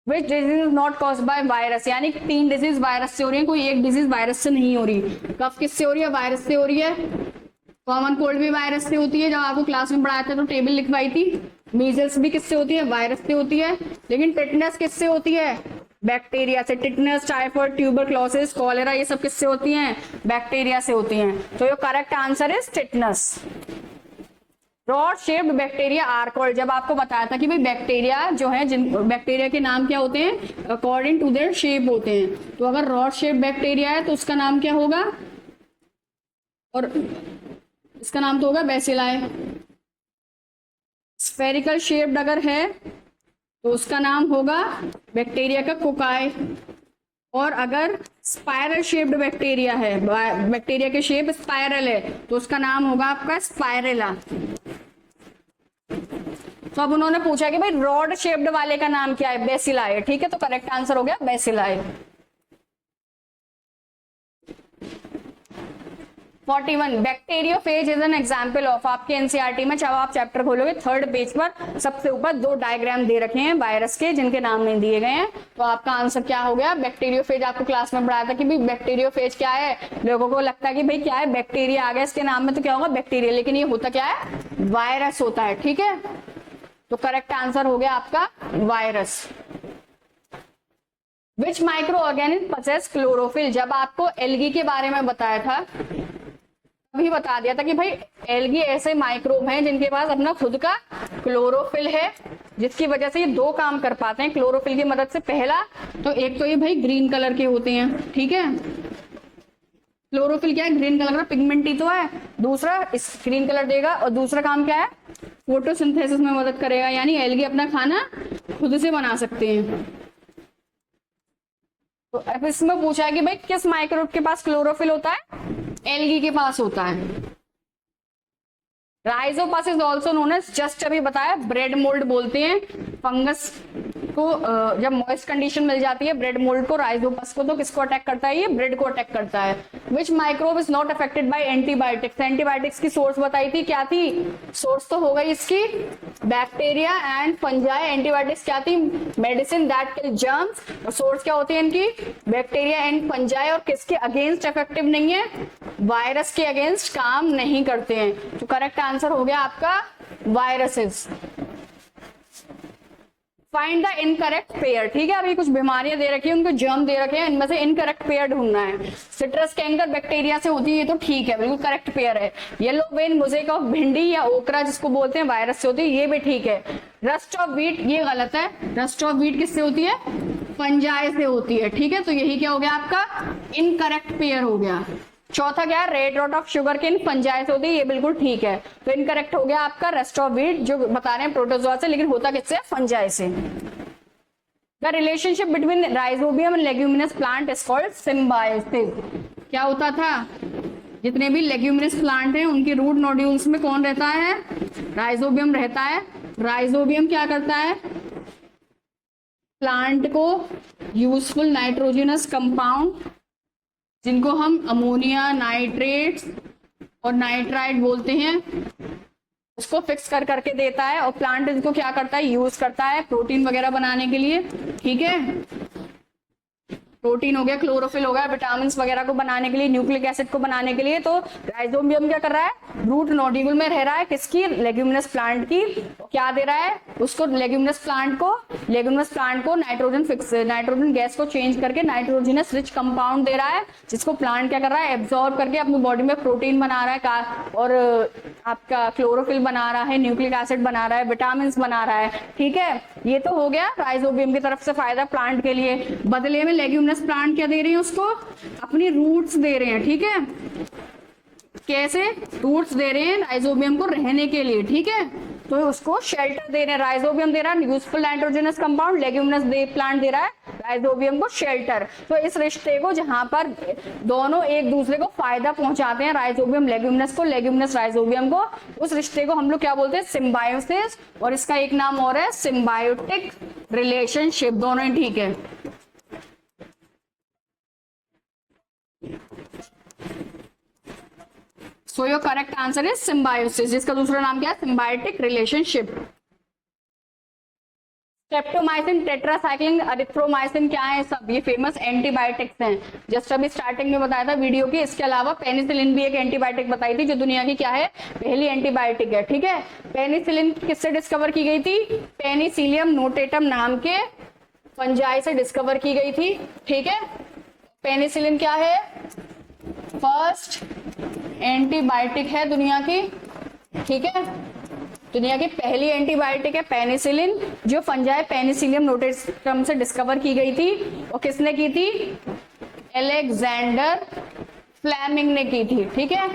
Which disease is not caused by virus, यानी 3 डिजीज वायरस से हो रही है, कोई एक डिजीज वायरस से नहीं हो रही। कफ किससे हो रही है, वायरस से हो रही है। कॉमन कोल्ड भी वायरस से होती है, जब आपको क्लास में पढ़ाया था तो टेबल लिखवाई थी। मीजल्स भी किससे होती है, वायरस से होती है। लेकिन टेटनस किससे होती है, बैक्टीरिया से। टिटनस, टाइफाइड, ट्यूबरक्लोसिस, कॉलेरा, ये सब किससे होती हैं, बैक्टीरिया से होती हैं। तो your correct answer is tetanus. Rod shaped bacteria are called, जब आपको बताया था कि भाई बैक्टीरिया जो है, जिन बैक्टीरिया के नाम क्या होते हैं, अकॉर्डिंग टू देयर शेप होते हैं। तो अगर रॉड शेप बैक्टीरिया है तो उसका नाम क्या होगा, और इसका नाम तो होगा बेसिलाई। स्फेरिकल शेप्ड अगर है तो उसका नाम होगा बैक्टीरिया का कोकाई। और अगर स्पाइरल शेप्ड बैक्टीरिया है, बैक्टीरिया के शेप स्पाइरल है, तो उसका नाम होगा आपका स्पाइरेला। तो अब उन्होंने पूछा कि भाई रॉड शेप्ड वाले का नाम क्या है, बेसिलाई। ठीक है, तो करेक्ट आंसर हो गया bacilli. 41 bacteriophage is an example of, आपके एनसीईआरटी में जब आप चैप्टर खोलोगे 3rd पेज पर सबसे ऊपर 2 डायग्राम दे रखे हैं वायरस के, जिनके नाम नहीं दिए गए हैं। तो आपका आंसर क्या हो गया, बैक्टीरियोफेज। आपको क्लास में पढ़ाया था कि भाई बैक्टीरियोफेज क्या है, लोगों को लगता है कि भाई क्या है, बैक्टीरिया आ गया इसके नाम में तो क्या होगा, बैक्टीरिया, लेकिन ये होता क्या है, वायरस होता है। ठीक है, तो करेक्ट आंसर हो गया आपका वायरस। विच माइक्रो ऑर्गेनिज्म पसेस क्लोरोफिल, जब आपको एल्गी के बारे में बताया था अभी बता दिया था कि भाई एल्गी ऐसे माइक्रोब हैं जिनके पास अपना खुद का क्लोरोफिल है, जिसकी वजह से ये 2 काम कर पाते हैं क्लोरोफिल की मदद से। पहला तो एक तो ये भाई ग्रीन कलर के होते हैं। ठीक है, क्लोरोफिल क्या है, ग्रीन कलर का पिगमेंट ही तो है। दूसरा इस ग्रीन कलर देगा, और दूसरा काम क्या है, फोटोसिंथेसिस में मदद करेगा, यानी एल्गी अपना खाना खुद से बना सकते हैं। तो अब इसमें पूछा है कि भाई किस माइक्रोब के पास क्लोरोफिल होता है, एल्गी के पास होता है। Rhizopus is also known as, just अभी बताया, ब्रेड मोल्ड बोलते हैं फंगस को। जब मॉइस्ट कंडीशन मिल जाती है ब्रेड मोल्ड को, राइजोपस को, तो किसको अटैक करता है, ये ब्रेड को अटैक करता है। Which microbe is not affected by antibiotics, antibiotics की सोर्स बताई थी, क्या थी, सोर्स तो हो गई इसकी बैक्टीरिया एंड फंजाई। एंटीबायोटिक्स क्या थी, मेडिसिन दैट किल जर्म्स, और सोर्स क्या होती है इनकी, बैक्टीरिया एंड फंजाई। और किसके अगेंस्ट इफेक्टिव नहीं है, वायरस के अगेंस्ट काम नहीं करते हैं। तो करेक्ट आंसर हो गया आपका viruses. Find the incorrect pair. ठीक है, अभी कुछ बीमारियां दे रखी है, उनको जर्म दे रखे हैं, इनमें से इनकरेक्ट पेयर ढूंढना है। सिट्रस कैंकर बैक्टीरिया से होती है, ये तो ठीक है, बिल्कुल करेक्ट पेयर है। येलो वेन मोज़ेक ऑफ भिंडी या ओकरा जिसको बोलते हैं, वायरस से होती है, ये भी ठीक है। रस्ट ऑफ व्हीट, ये गलत है, रस्ट ऑफ व्हीट किससे होती है, फंजाई से होती है। ठीक है, तो यही क्या हो गया आपका इनकरेक्ट पेयर हो गया। चौथा क्या है, red rot of sugar cane fungi से होती है, ये बिल्कुल ठीक है। तो इनकरेक्ट हो गया आपका रेस्ट ऑफ व्हीट, जो बता रहे हैं प्रोटोजोआ से, लेकिन होता किससे, फंजाई से। The relationship between rhizobium and leguminous plant is called symbiosis. क्या होता था, जितने भी लेग्यूमिनस प्लांट हैं उनके रूट नोड्यूल्स में कौन रहता है, राइजोबियम रहता है। राइजोबियम क्या करता है, प्लांट को यूजफुल नाइट्रोजनस कंपाउंड, जिनको हम अमोनिया, नाइट्रेट्स और नाइट्राइट बोलते हैं, उसको फिक्स कर करके देता है। और प्लांट इसको क्या करता है, यूज करता है प्रोटीन वगैरह बनाने के लिए। ठीक है, प्रोटीन हो गया, क्लोरोफिल हो गया, विटामिन वगैरह को बनाने के लिए, न्यूक्लिक एसिड को बनाने के लिए। तो राइजोबियम क्या कर रहा है, रूट नोड्यूल में रह रहा है, किसकी, लेग्यूमिनस प्लांट की। क्या दे रहा है उसको, लेग्यूमिनस प्लांट को नाइट्रोजन गैस को चेंज करके नाइट्रोजनस रिच कंपाउंड दे रहा है, जिसको प्लांट क्या कर रहा है, एब्जॉर्ब करके अपनी बॉडी में प्रोटीन बना रहा है, और आपका क्लोरोफिल बना रहा है, न्यूक्लिक एसिड बना रहा है, विटामिन बना रहा है। ठीक है, ये तो हो गया राइजोबियम की तरफ से फायदा प्लांट के लिए। बदले में लेग्यूमिनस लेग्यूमिनस प्लांट क्या दे रहे हैं उसको, अपनी रूट्स दे रहे हैं, ठीक है। कैसे रूट्स दे रहे हैं राइजोबियम को रहने के लिए, ठीक है, तो उसको शेल्टर दे रहे हैं। राइजोबियम दे रहा है useful nitrogenous compound, leguminous plant दे रहा है राइजोबियम को शेल्टर। तो इस रिश्ते को जहां पर दोनों एक दूसरे को फायदा पहुंचाते हैं, राइजोबियम लेग्यूमिनस को, लेग्यूमिनस राइजोबियम को, उस रिश्ते को हम लोग क्या बोलते हैं, सिम्बायोसिस, और इसका एक नाम और है सिम्बायोटिक रिलेशनशिप, दोनों ही ठीक है। सो your correct answer is symbiosis, जिसका दूसरा नाम क्या है, सिम्बायोटिक रिलेशनशिप। स्ट्रेप्टोमाइसिन, टेट्रासाइक्लिन, अरिथ्रोमाइसिन क्या है, सब ये फेमस एंटीबायोटिक्स हैं। जस्ट अभी स्टार्टिंग में बताया था वीडियो की। इसके अलावा पेनिसिलिन भी एक एंटीबायोटिक बताई थी, जो दुनिया की क्या है, पहली एंटीबायोटिक है, ठीक है। पेनिसिलिन किससे डिस्कवर की गई थी, पेनिसिलियम नोटेटम नाम के फंजाई से डिस्कवर की गई थी, ठीक है। पेनिसिलिन क्या है, फर्स्ट एंटीबायोटिक है दुनिया की, ठीक है, दुनिया की पहली एंटीबायोटिक है पेनिसिलिन, जो फंजाई पेनिसिलियम नोटेटम से डिस्कवर की गई थी। और किसने की थी, अलेक्जेंडर फ्लेमिंग ने की थी, ठीक है।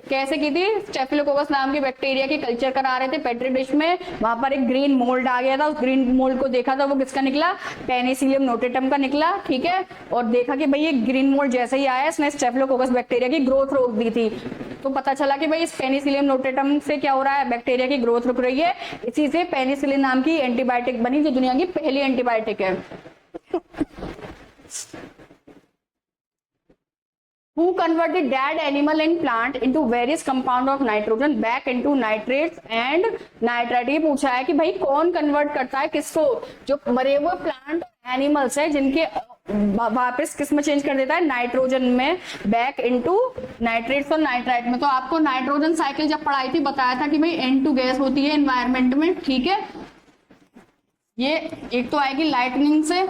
कैसे की थी, स्टेफिलोकोकस नाम की बैक्टीरिया की कल्चर करा रहे थे पेट्री डिश में, वहां पर एक ग्रीन मोल्ड आ गया था, उस ग्रीन मोल्ड को देखा था, वो किसका निकला, पेनिसिलियम नोटेटम का निकला, ठीक है। और देखा कि भाई ये ग्रीन मोल्ड जैसे ही आया, इसने स्टेफिलोकोकस बैक्टीरिया की ग्रोथ रोक दी थी। तो पता चला कि भाई इस पेनिसिलियम नोटेटम से क्या हो रहा है, बैक्टीरिया की ग्रोथ रुक रही है। इसी से पेनिसिलिन नाम की एंटीबायोटिक बनी, जो दुनिया की पहली एंटीबायोटिक है। Who converted dead animal and plant into various compound of nitrogen back into nitrates and nitrite। ये पूछा है कि भाई कौन कन्वर्ट करता है किसको, जो मरे हुए प्लांट एनिमल्स है जिनके वापस किस में चेंज कर देता है, नाइट्रोजन में, बैक इनटू नाइट्रेट्स और नाइट्राइट में। तो आपको नाइट्रोजन साइकिल जब पढ़ाई थी बताया था कि भाई N2 गैस होती है एनवायरमेंट में, ठीक है। ये एक तो आएगी लाइटनिंग से,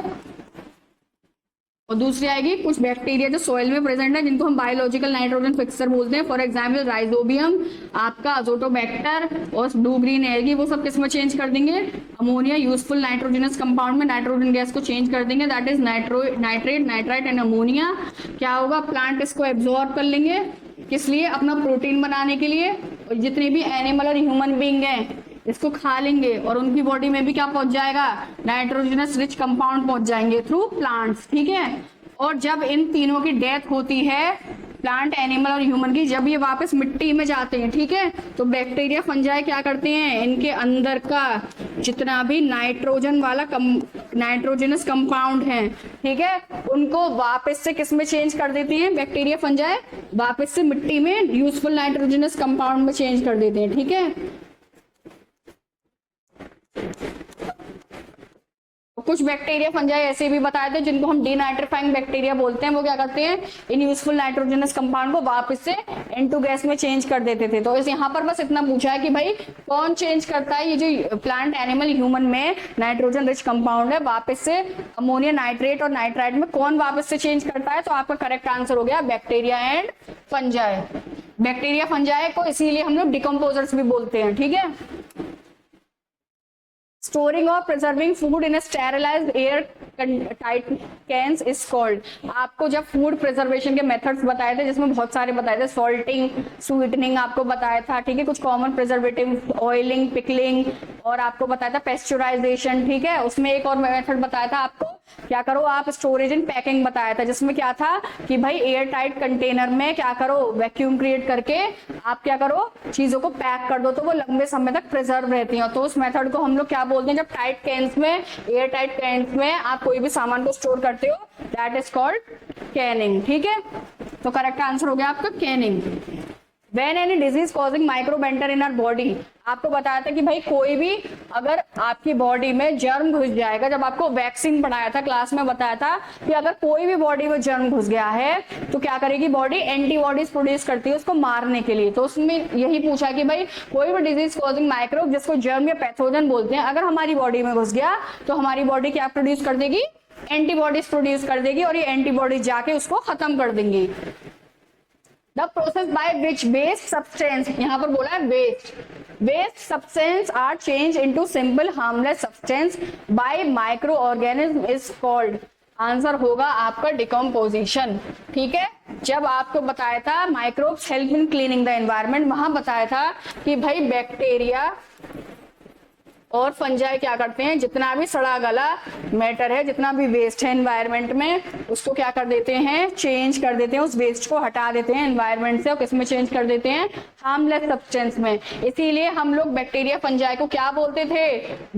और दूसरी आएगी कुछ बैक्टीरिया जो सोइल में प्रेजेंट है, जिनको हम बायोलॉजिकल नाइट्रोजन फिक्सर बोलते हैं। फॉर एग्जांपल राइजोबियम, आपका अजोटोबैक्टर और ब्लू ग्रीन एल्गी, वो सब किस में चेंज कर देंगे, अमोनिया यूजफुल नाइट्रोजनस कंपाउंड में नाइट्रोजन गैस को चेंज कर देंगे, that is nitrate, nitrite and ammonia. क्या होगा, प्लांट इसको एब्जॉर्ब कर लेंगे, किस लिए, अपना प्रोटीन बनाने के लिए। और जितने भी एनिमल और ह्यूमन बींग हैं इसको खा लेंगे, और उनकी बॉडी में भी क्या पहुंच जाएगा, नाइट्रोजनस रिच कंपाउंड पहुंच जाएंगे थ्रू प्लांट्स, ठीक है। और जब इन तीनों की डेथ होती है, प्लांट, एनिमल और ह्यूमन की, जब ये वापस मिट्टी में जाते हैं, ठीक है, तो बैक्टीरिया फंजाई क्या करते हैं, इनके अंदर का जितना भी नाइट्रोजन वाला नाइट्रोजनस कंपाउंड है, ठीक है, उनको वापस से किस में चेंज कर देती हैं, बैक्टीरिया फंजाई वापस से मिट्टी में यूजफुल नाइट्रोजनस कंपाउंड में चेंज कर देते हैं, ठीक है। कुछ बैक्टीरिया फंजाई ऐसे भी बताए थे जिनको हम डीनाइट्रीफाइंग बैक्टीरिया बोलते हैं, वो क्या करते हैं, इन यूजफुल नाइट्रोजनस कंपाउंड को वापस से N2 गैस में चेंज कर देते थे। तो इस यहाँ पर बस इतना पूछा है कि भाई कौन चेंज करता है, ये जो प्लांट, एनिमल, ह्यूमन में नाइट्रोजन रिच कंपाउंड है, वापस से अमोनिया, नाइट्रेट और नाइट्राइट में कौन वापस से चेंज करता है। तो आपका करेक्ट आंसर हो गया bacteria and fungi. Bacteria fungi को इसीलिए हम लोग डिकम्पोजर्स भी बोलते हैं, ठीक है। स्टोरिंग और preserving food in sterilised air tight cans is called. आपको जब फूड प्रिजर्वेशन के मेथड्स बताए थे, जिसमें बहुत सारे बताए थे, सॉल्टिंग, स्वीटनिंग आपको बताया था, ठीक है, कुछ कॉमन प्रिजर्वेटिव, ऑयलिंग, पिकलिंग, और आपको बताया था पेस्चराइजेशन, ठीक है। उसमें एक और मेथड बताया था आपको, क्या करो आप, स्टोरेज एंड पैकिंग बताया था, जिसमें क्या था कि भाई एयर टाइट कंटेनर में क्या करो, वैक्यूम क्रिएट करके आप क्या करो, चीजों को पैक कर दो तो वो लंबे समय तक प्रिजर्व रहती हैं। तो उस मेथड को हम लोग क्या बोलते हैं, जब टाइट कैन्स में, एयर टाइट कैन्स में आप कोई भी सामान को स्टोर करते हो, दैट इज कॉल्ड कैनिंग, ठीक है। तो करेक्ट आंसर हो गया आपका Canning. When any disease causing microbentor in our body, आपको बताया था कि भाई कोई भी अगर आपकी बॉडी में जर्म घुस जाएगा, जब आपको वैक्सीन पढ़ाया था क्लास में, बताया था कि अगर कोई भी बॉडी में जर्म घुस गया है तो क्या करेगी बॉडी, एंटीबॉडीज प्रोड्यूस करती है उसको मारने के लिए। तो उसमें यही पूछा कि भाई कोई भी डिजीज कॉजिंग माइक्रोब, जिसको जर्म या पैथोजन बोलते हैं, अगर हमारी बॉडी में घुस गया तो हमारी बॉडी क्या प्रोड्यूस कर देगी, एंटीबॉडीज प्रोड्यूस कर देगी, और ये एंटीबॉडीज जाके उसको खत्म कर देंगी। The process by which waste substance, यहाँ पर बोला है waste substance are changed into simple harmless substance by microorganism is called। Answer होगा आपका डिकम्पोजिशन। ठीक है, जब आपको बताया था microbes help in cleaning the environment, वहां बताया था कि भाई बैक्टीरिया और फंजाई क्या करते हैं, जितना भी सड़ा गला मैटर है, जितना भी वेस्ट है एनवायरनमेंट में, उसको क्या कर देते हैं, चेंज कर देते हैं, उस वेस्ट को हटा देते हैं एनवायरनमेंट से और किसमें चेंज कर देते हैं, हार्मलेस सब्सटेंस में। इसीलिए हम लोग बैक्टीरिया फंजाई को क्या बोलते थे,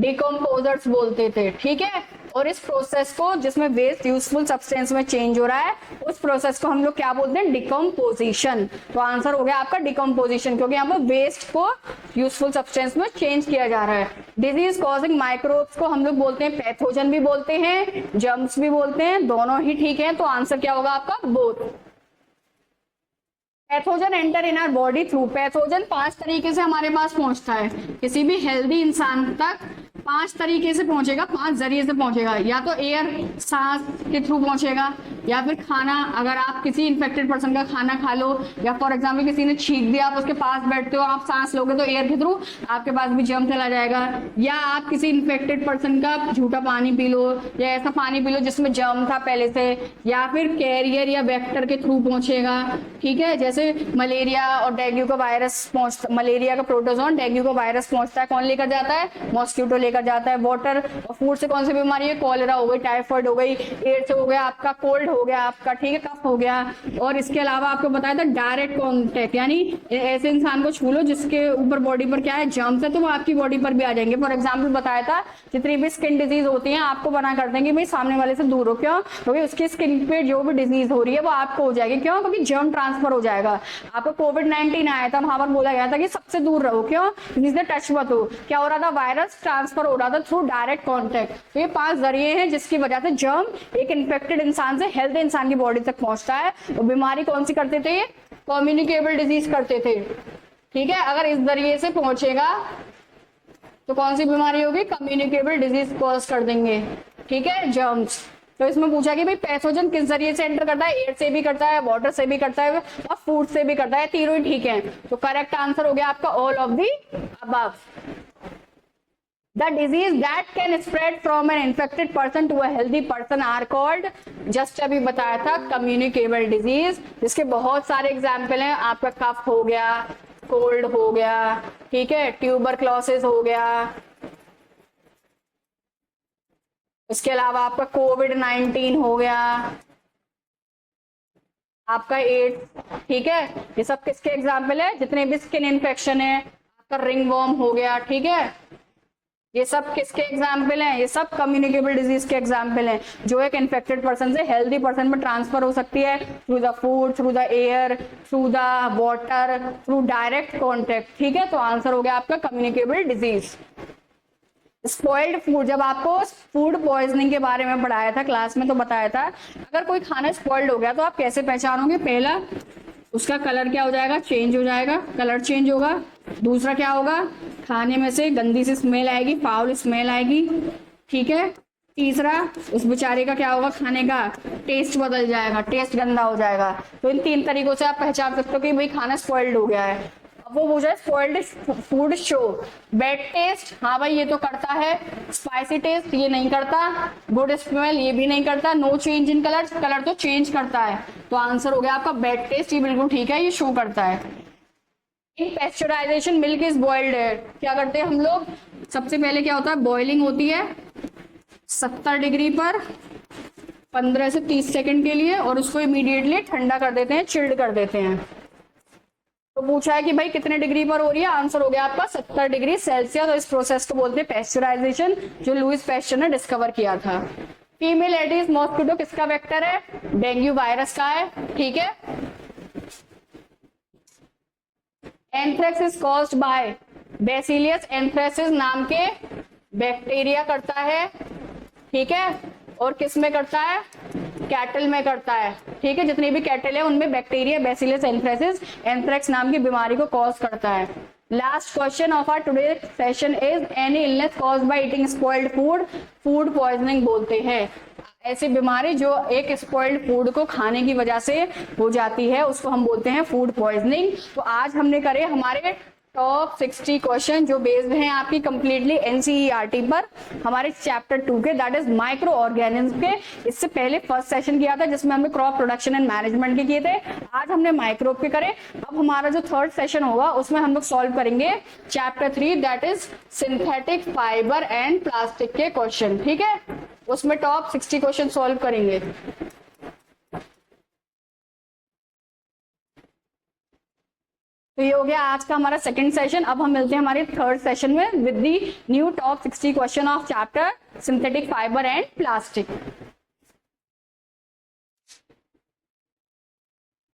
डिकम्पोजर्स बोलते थे। ठीक है, और इस प्रोसेस को जिसमें वेस्ट यूजफुल सब्सटेंस में चेंज हो रहा है, उस प्रोसेस को हम लोग क्या बोलते हैं, डिकम्पोजिशन। तो आंसर हो गया आपका डिकम्पोजिशन, क्योंकि यहाँ पर वेस्ट को यूजफुल सब्सटेंस में चेंज किया जा रहा है। डिजीज कॉजिंग माइक्रोब्स को हम लोग बोलते हैं पैथोजन भी बोलते हैं, जर्म्स भी बोलते हैं, दोनों ही ठीक है। तो आंसर क्या होगा आपका, both. Pathogen enter in our body through, pathogen 5 तरीके से हमारे पास पहुंचता है, किसी भी हेल्दी इंसान तक 5 तरीके से पहुंचेगा, 5 जरिए से पहुंचेगा। या तो एयर, सांस के थ्रू पहुंचेगा, या फिर खाना, अगर आप किसी इन्फेक्टेड पर्सन का खाना खा लो, या फॉर एग्जाम्पल किसी ने छींक दिया, आप उसके पास बैठते हो, आप सांस लोगे तो एयर के थ्रू आपके पास भी जर्म चला जाएगा। या आप किसी इन्फेक्टेड पर्सन का झूठा पानी पी लो, या ऐसा पानी पी लो जिसमें जर्म था पहले से, या फिर कैरियर या वेक्टर के थ्रू पहुंचेगा। ठीक है, जैसे मलेरिया और डेंगू का वायरस पहुंचता, मलेरिया का प्रोटोजोन डेंगू का वायरस पहुंचता है, कौन लेकर जाता है, मॉस्किटो लेकर जाता है। वाटर और फूड से कौन सी बीमारी है, कॉलेरा हो गई, टाइफाइड हो गई, एयर से हो गया आपका, कोल्ड हो गया आपका, ठीक है, कफ हो गया। और इसके अलावा आपको बताया था डायरेक्ट कॉन्टेक्ट, यानी ऐसे इंसान को छू लो जिसके ऊपर बॉडी पर क्या है, जर्म्स है, तो वो आपकी बॉडी पर भी आ जाएंगे। फॉर एग्जाम्पल बताया था जितनी भी स्किन डिजीज होती है आपको बना कर देंगे भाई सामने वाले से दूर हो, क्यों, क्योंकि उसकी स्किन पे जो भी डिजीज हो रही है वो आपको हो जाएगी, क्यों, क्योंकि जर्म ट्रांसफर हो जाएगा। आपको कोविड-19 आया था, वहां पर बोला गया था कि सबसे दूर रहो, क्यों, जिससे टच मत हो। क्या हो रहा था, वायरस ट्रांसफर हो रहा था थ्रू डायरेक्ट कांटेक्ट। तो ये 5 जरिए हैं जिसकी वजह से जर्म एक इन्फेक्टेड इंसान से हेल्दी इंसान की बॉडी तक पहुंचता है। तो बीमारी कौन सी करते थे, ये कम्युनिकेबल डिजीज करते थे। ठीक है, अगर इस जरिए से पहुंचेगा तो कौन सी बीमारी होगी, कम्युनिकेबल डिजीज कॉज कर देंगे। ठीक है, जर्म्स। तो इसमें पूछा कि भाई पैथोजन किस जरिए से एंटर करता है, एयर से भी करता है, वाटर से भी करता है और फूड से भी करता है, तीनों ही ठीक है। तो करेक्ट आंसर हो गया आपका all of the above. The disease that can spread from an infected person to a healthy person are called, just अभी बताया था, communicable disease, जिसके बहुत सारे एग्जाम्पल हैं। आपका कफ हो गया, कोल्ड हो गया, ठीक है, ट्यूबरक्लोसिस हो गया, इसके अलावा आपका कोविड-19 हो गया, आपका एड्स। ठीक है, ये सब किसके एग्जाम्पल है, जितने भी स्किन इन्फेक्शन है, आपका रिंगवॉर्म हो गया, ठीक है, ये सब किसके एग्जाम्पल हैं, ये सब कम्युनिकेबल डिजीज के एग्जाम्पल हैं, जो एक इन्फेक्टेड पर्सन से हेल्दी पर्सन में ट्रांसफर हो सकती है through the food, through the air, through the water, through direct contact. ठीक है, तो आंसर हो गया आपका कम्युनिकेबल डिजीज। स्पॉइल्ड फूड, जब आपको फूड पॉइजनिंग के बारे में पढ़ाया था क्लास में तो बताया था अगर कोई खाना स्पॉइल्ड हो गया तो आप कैसे पहचानोगे, पहला उसका कलर क्या हो जाएगा, चेंज हो जाएगा, कलर चेंज होगा। दूसरा क्या होगा, खाने में से गंदी सी स्मेल आएगी, फाउल स्मेल आएगी। ठीक है, तीसरा उस बेचारे का क्या होगा, खाने का टेस्ट बदल जाएगा, टेस्ट गंदा हो जाएगा। तो इन 3 तरीकों से आप पहचान सकते हो कि भाई खाना स्पॉइल्ड हो गया है। अब वो पूछा है spoiled food show bad taste, हाँ भाई ये तो करता है, स्पाइसी टेस्ट ये नहीं करता, गुड स्मेल ये भी नहीं करता, no change in colour, colour तो चेंज करता है। तो आंसर हो गया आपका बैड टेस्ट, ये बिल्कुल ठीक है, ये शो करता है। इन पेस्चराइजेशन मिल्क इज बॉइल्ड है, क्या करते हैं हम लोग, सबसे पहले क्या होता है, बॉइलिंग होती है 70 डिग्री पर 15 से 30 सेकंड के लिए, और उसको इमीडिएटली ठंडा कर देते हैं, चिल्ड कर देते हैं। तो पूछा है कि भाई कितने डिग्री पर हो रही है, आंसर हो गया आपका 70 डिग्री सेल्सियस। और इस प्रोसेस को बोलते हैं पेस्चराइजेशन, जो लुईस पेस्चर ने डिस्कवर किया था। फीमेल एडिस मॉस्किटो किसका वेक्टर है, डेंगू वायरस का है। ठीक है, anthrax is caused bye बैसिलियस anthracis नाम के बैक्टीरिया करता है। ठीक है, और किस में करता है, कैटल में करता है। ठीक है, जितनी भी कैटल है उनमें बैक्टीरिया बैसिलस एंथ्रेसिस एंथ्रेक्स नाम की बीमारी को कॉज करता है। Last question of our today session is any illness caused by eating spoiled food, food poisoning बोलते हैं। ऐसी बीमारी जो एक स्पॉइल्ड फूड को खाने की वजह से हो जाती है उसको हम बोलते हैं फूड पॉइजनिंग। तो आज हमने करे हमारे टॉप 60 क्वेश्चन जो बेस्ड हैं आपकी कंप्लीटली एनसीईआरटी पर, हमारे चैप्टर 2 के, दैट इज माइक्रो ऑर्गेनिज्म के। इससे पहले फर्स्ट सेशन किया था जिसमें हमने क्रॉप प्रोडक्शन एंड मैनेजमेंट के किए थे, आज हमने माइक्रोब के करे। अब हमारा जो थर्ड सेशन होगा उसमें हम लोग सॉल्व करेंगे chapter 3, that is synthetic fibre and plastic के क्वेश्चन, ठीक है। उसमें टॉप 60 क्वेश्चन सॉल्व करेंगे। तो ये हो गया आज का हमारा सेकंड सेशन। अब हम मिलते हैं हमारे थर्ड सेशन में with the new top 60 question of chapter synthetic fibre and plastic.